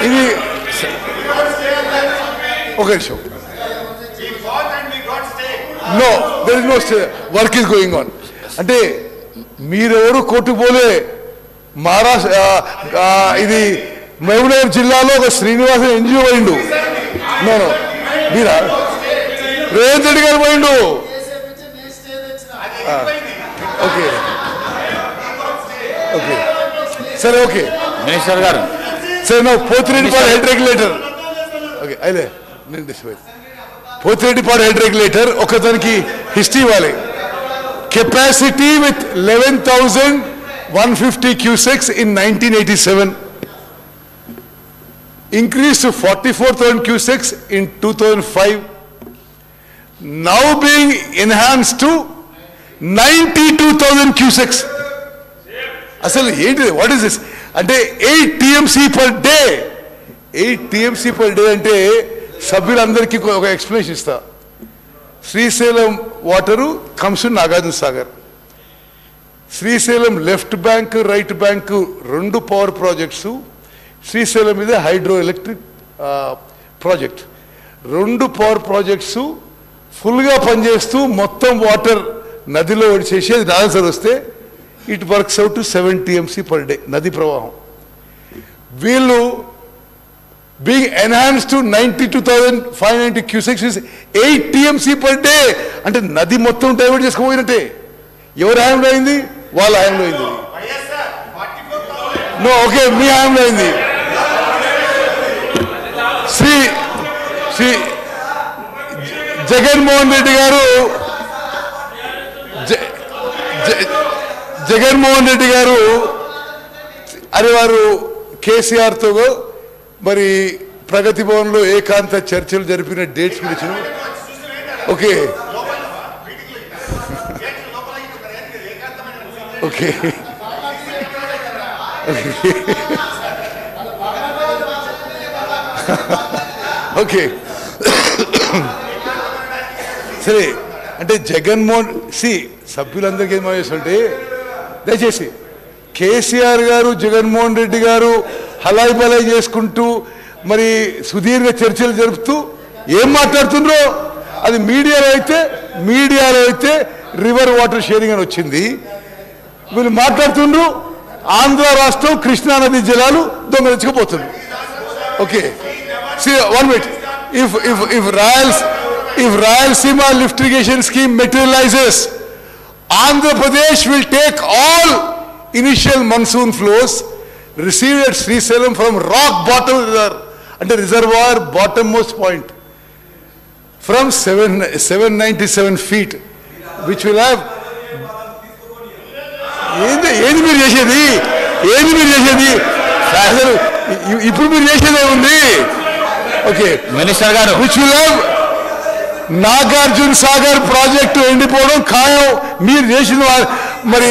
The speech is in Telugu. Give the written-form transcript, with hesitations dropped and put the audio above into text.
ఇది ఒక నిమిషం. No, there is no stay, work is going on. అంటే మీరెవరు కోర్టుకు పోలే. మహారాష్ట్ర ఇది మహబూబ్నగర్ జిల్లాలో ఒక శ్రీనివాసన్ ఎన్జిఓ పోయిండు. నో నో, మీరా రేవంత్ రెడ్డి గారు పోయిండు. ఓకే ఓకే సరే, ఓకే మినిస్టర్ గారు సరే. నా పోతిరెడ్డిపాడు హెడ్ రెగ్యులేటర్, ఓకే అయితే నేను పోతిరెడ్డిపాడు హెడ్ రెగ్యులేటర్ ఒకదానికి హిస్టరీ ఇవ్వాలి. Capacity with 11,150 cusecs in 1987, increased to 44,000 cusecs in 2005, now being enhanced to 92,000 cusecs. అసలు ఏంటి, వాట్ ఇస్ దిస్? అంటే 8 TMC per day. 8 TMC per day అంటే సభ్యులందరికీ ఒక ఎక్స్ప్లెనేషన్ ఇస్తా. Srisailam water comes to Nagarjuna Sagar. Srisailam left bank right bank 2 power projects. Srisailam మీద hydro electric project. 2 power projects ఫుల్గా పనిచేస్తూ మొత్తం వాటర్ నదిలో వడిచేసి అది ఆన్సర్ వస్తే it works out to 7 TMC per day నది ప్రవాహం. వీళ్ళు being enhanced to 92,590 cusecs is 8 TMC per day. అంటే నది మొత్తం డైవర్ట్ చేసుకోపోయినట్టే. ఎవరు హాయంలో అయింది? వాళ్ళ హాయంలో అయింది. నో, ఓకే, మీ హాయంలో అయింది. శ్రీ జగన్మోహన్ రెడ్డి గారు అరే వారు కేసీఆర్తో మరి ప్రగతి భవన్లో ఏకాంత చర్చలు జరిపిన డేట్స్ గురించి. ఓకే ఓకే ఓకే సరే. అంటే జగన్మోహన్ సభ్యులందరికీ ఏం చేస్తుంటే దయచేసి కేసీఆర్ గారు జగన్మోహన్ రెడ్డి గారు హలాయి బలాయి చేసుకుంటూ మరి సుదీర్ఘ చర్చలు జరుపుతూ ఏం మాట్లాడుతుండ్రో అది మీడియాలో అయితే రివర్ వాటర్ షేరింగ్ అని వచ్చింది. వీళ్ళు మాట్లాడుతుండ్రు ఆంధ్ర రాష్ట్రం కృష్ణానది జలాలు దొంగలించుకుపోతుంది. Okay, one minute. If Rayalaseema lift irrigation scheme materializes, Andhra Pradesh will take all initial monsoon flows received at Srisailam from rock bottom river, and reservoir bottommost point, from 797 feet, which will have. ఏంది మీరు చేసేది? ఇప్పుడు మీరు చేసేదే ఉంది. ఓకే, మినిస్టర్ గారు, which will have Nagarjuna Sagar project ఎండిపోవడం ఖాయం. మీరు చేసిన మరి